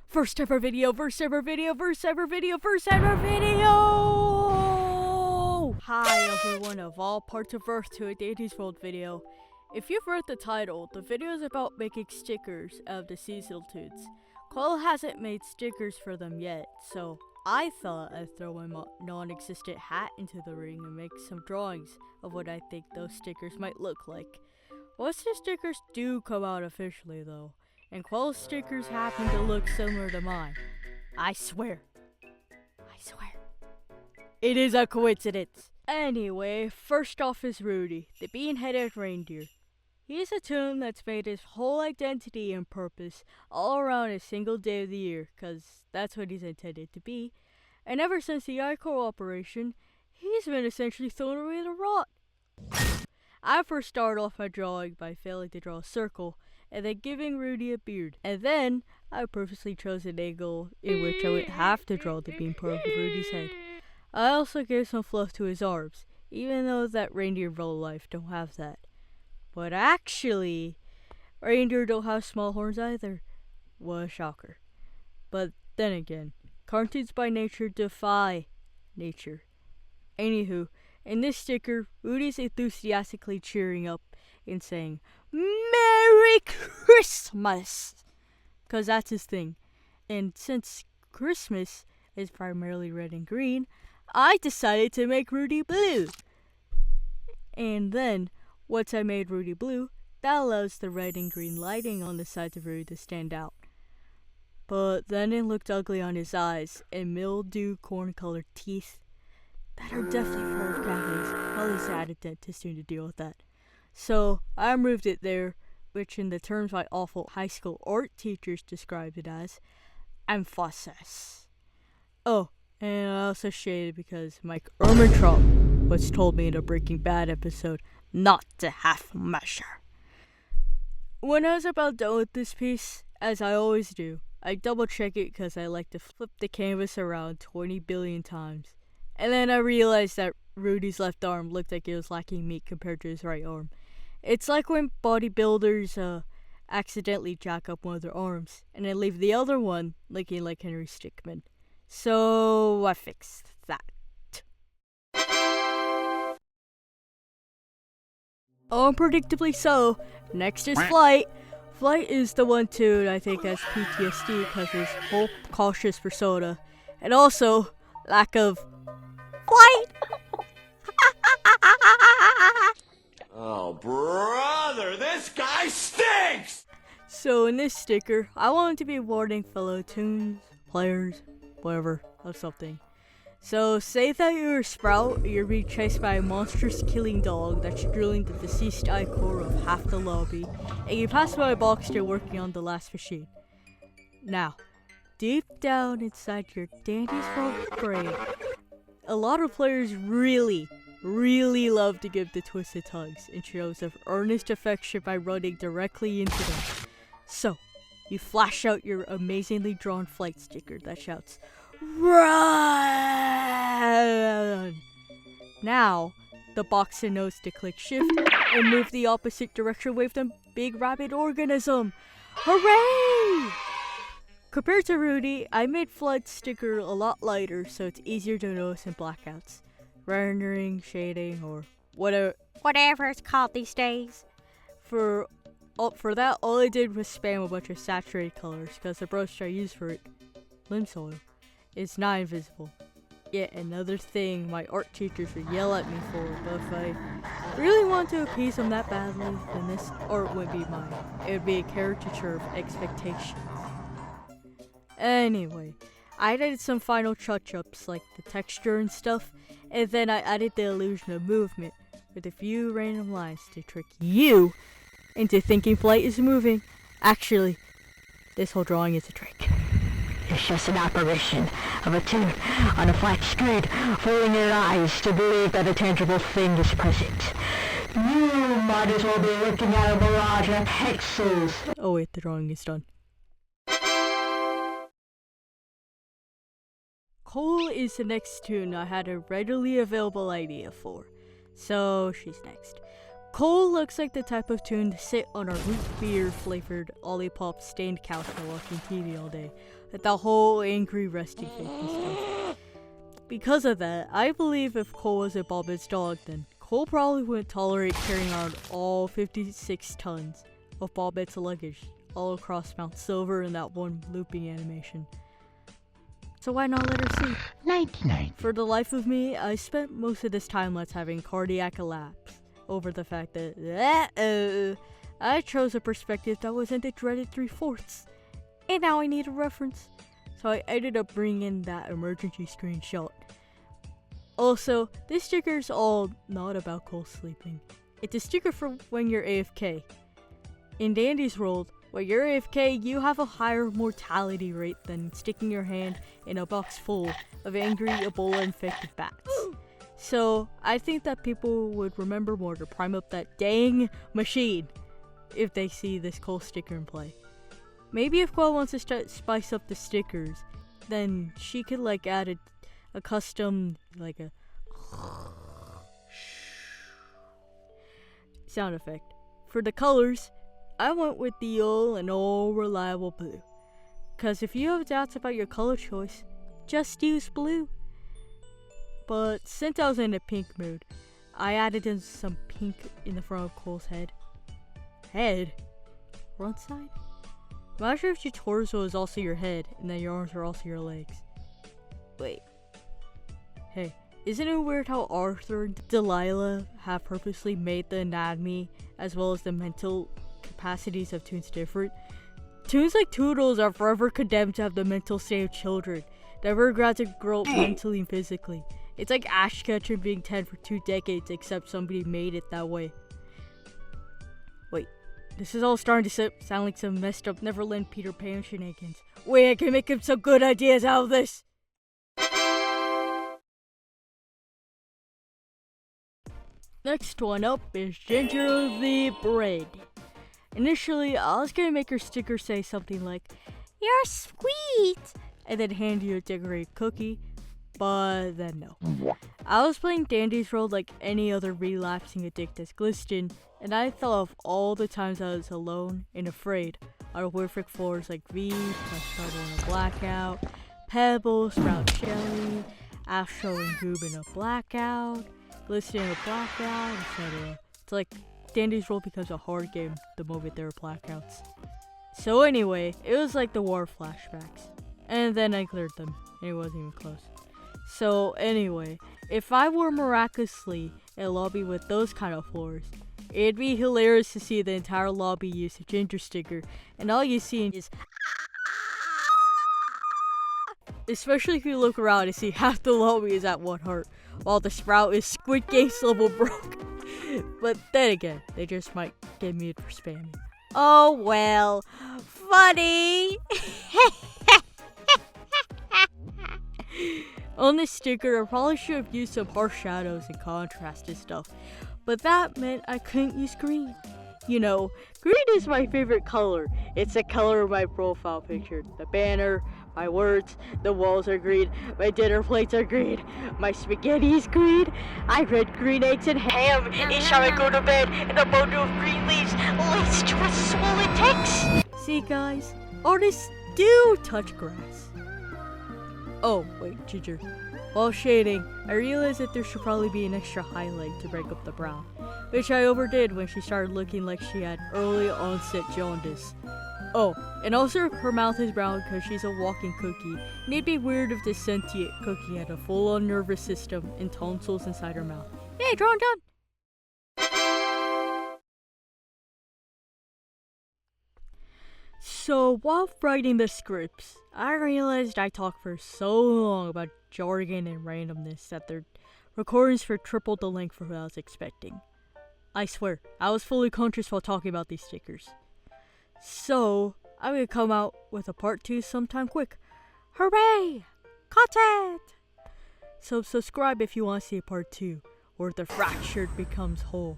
First ever video! Hi everyone of all parts of Earth to a Dandy's World video. If you've read the title, the video is about making stickers of the seasonal toons. Cole hasn't made stickers for them yet, so I thought I'd throw my non-existent hat into the ring and make some drawings of what I think those stickers might look like. Once the stickers do come out officially though, and Cole's stickers happen to look similar to mine, I swear, it is a coincidence. Anyway, first off is Rudy, the bean-headed reindeer. He's a toon that's made his whole identity and purpose all around a single day of the year, cause that's what he's intended to be. And ever since the ICO operation, he's been essentially thrown away to rot. I first started off my drawing by failing to draw a circle, and then giving Rudy a beard. And then, I purposely chose an angle in which I wouldn't have to draw the bean part of Rudy's head. I also gave some fluff to his arms, even though that reindeer in real life don't have that. But actually, reindeer don't have small horns either. What a shocker. But then again, cartoons by nature defy nature. Anywho, in this sticker, Rudy's enthusiastically cheering up and saying, "Merry Christmas!" Because that's his thing. And since Christmas is primarily red and green, I decided to make Rudy blue. And then, once I made Rudy blue, that allows the red and green lighting on the sides of Rudy to stand out. But then it looked ugly on his eyes and mildew corn-colored teeth that are definitely full of cavities. Probably sad a dentist soon to deal with that. So I removed it there, which in the terms my awful high school art teachers described it as emphasis. Oh, and I also shaded because Mike Ehrmantraut once told me in a Breaking Bad episode not to half measure. When I was about done with this piece, as I always do, I double check it because I like to flip the canvas around 20 billion times. And then I realized that Rudy's left arm looked like it was lacking meat compared to his right arm. It's like when bodybuilders accidentally jack up one of their arms and then leave the other one looking like Henry Stickmin. So I fixed that. Unpredictably so, next is Flight. Flight is the one toon I think has PTSD because of his whole cautious persona, and also lack of flight. Oh, brother, this guy stinks! So in this sticker, I wanted to be warning fellow toons, players, whatever, of something. So say that you're a sprout, you're being chased by a monstrous killing dog that's drilling the deceased core of half the lobby, and you pass by a box still working on the last machine. Now, deep down inside your Dandy's World brain, a lot of players really love to give the twisted hugs and shows of earnest affection by running directly into them. So, you flash out your amazingly drawn flight sticker that shouts, "Run!" Now, the boxer knows to click shift and move the opposite direction with the big rabid organism. Hooray! Compared to Rudy, I made Flood sticker a lot lighter so it's easier to notice in blackouts. Rendering, shading, or whatever it's called these days. For that, all I did was spam a bunch of saturated colors because the brush I used for it, limb soil, is not invisible. Yet another thing my art teachers would yell at me for, but if I really want to appease them that badly, then this art would be mine. It would be a caricature of expectations. Anyway, I added some final touch-ups like the texture and stuff, and then I added the illusion of movement with a few random lines to trick you into thinking Flight is moving. Actually, this whole drawing is a trick. It's just an apparition of a toon on a flat screen, fooling your eyes to believe that a tangible thing is present. You might as well be looking at a barrage of pixels. Oh wait, the drawing is done. Cole is the next toon I had a readily available idea for, so she's next. Cole looks like the type of toon to sit on a root beer flavored Olipop stained couch while watching TV all day, with that whole angry resting face and stuff. Because of that, I believe if Cole was a Bobbit's dog, then Cole probably wouldn't tolerate carrying around all 56 tons of Bobbit's luggage all across Mount Silver in that one looping animation. So why not let her sleep? Night-night. For the life of me, I spent most of this time having cardiac collapse over the fact that I chose a perspective that wasn't the dreaded 3/4, and now I need a reference. So I ended up bringing in that emergency screenshot. Also, this sticker is all not about Cole sleeping. It's a sticker for when you're AFK. In Dandy's world, when you're AFK, you have a higher mortality rate than sticking your hand in a box full of angry Ebola-infected bats. So, I think that people would remember more to prime up that dang machine if they see this Cole sticker in play. Maybe if Cole wants to spice up the stickers, then she could like add a custom, like a sound effect. For the colors, I went with the old and all reliable blue. Cause if you have doubts about your color choice, just use blue. But since I was in a pink mood, I added in some pink in the front of Cole's head. Head? Front side? I'm not sure if your torso is also your head, and then your arms are also your legs. Wait. Hey, isn't it weird how Arthur and Delilah have purposely made the anatomy as well as the mental capacities of toons different? Toons like Toodles are forever condemned to have the mental state of children, never got to grow up mentally and physically. It's like Ash Ketchum being 10 for 2 decades, except somebody made it that way. Wait, this is all starting to sound like some messed up Neverland Peter Pan shenanigans. Wait, I can make him some good ideas out of this! Next one up is Ginger the Bread. Initially, I was gonna make her sticker say something like, "You're sweet," and then hand you a decorated cookie, but then no. I was playing Dandy's World like any other relapsing addict as Glisten, and I thought of all the times I was alone and afraid on horrific floors like V, plus Trouble in a Blackout, Pebble, Sprout Jelly, Astro and Goob in a Blackout, Glisten in a Blackout, etc. It's like Dandy's World becomes a hard game the moment there are blackouts. So anyway, it was like the war flashbacks. And then I cleared them, and it wasn't even close. So anyway, if I were miraculously in a lobby with those kind of floors, it'd be hilarious to see the entire lobby use a ginger sticker, and all you see is especially if you look around and see half the lobby is at 1 heart, while the Sprout is Squid Games level broke. But then again, they just might get muted for spamming. Oh well, funny! On this sticker, I probably should have used some harsh shadows and contrast and stuff, but that meant I couldn't use green. You know, green is my favorite color. It's the color of my profile picture. The banner, my words, the walls are green, my dinner plates are green, my spaghetti is green, I read green eggs and ham each time I go to bed in a bundle of green leaves laced with swollen text. See guys, artists do touch grass. Oh, wait, Ginger. While shading, I realized that there should probably be an extra highlight to break up the brown, which I overdid when she started looking like she had early onset jaundice. Oh, and also her mouth is brown because she's a walking cookie, and it'd be weird if this sentient cookie had a full-on nervous system and tonsils inside her mouth. Yay, drawn done! So, while writing the scripts, I realized I talked for so long about jargon and randomness that their recordings for tripled the length for what I was expecting. I swear, I was fully conscious while talking about these stickers. So, I'm gonna come out with a part 2 sometime quick. Hooray! Content! So subscribe if you want to see a part 2, or the fractured becomes whole.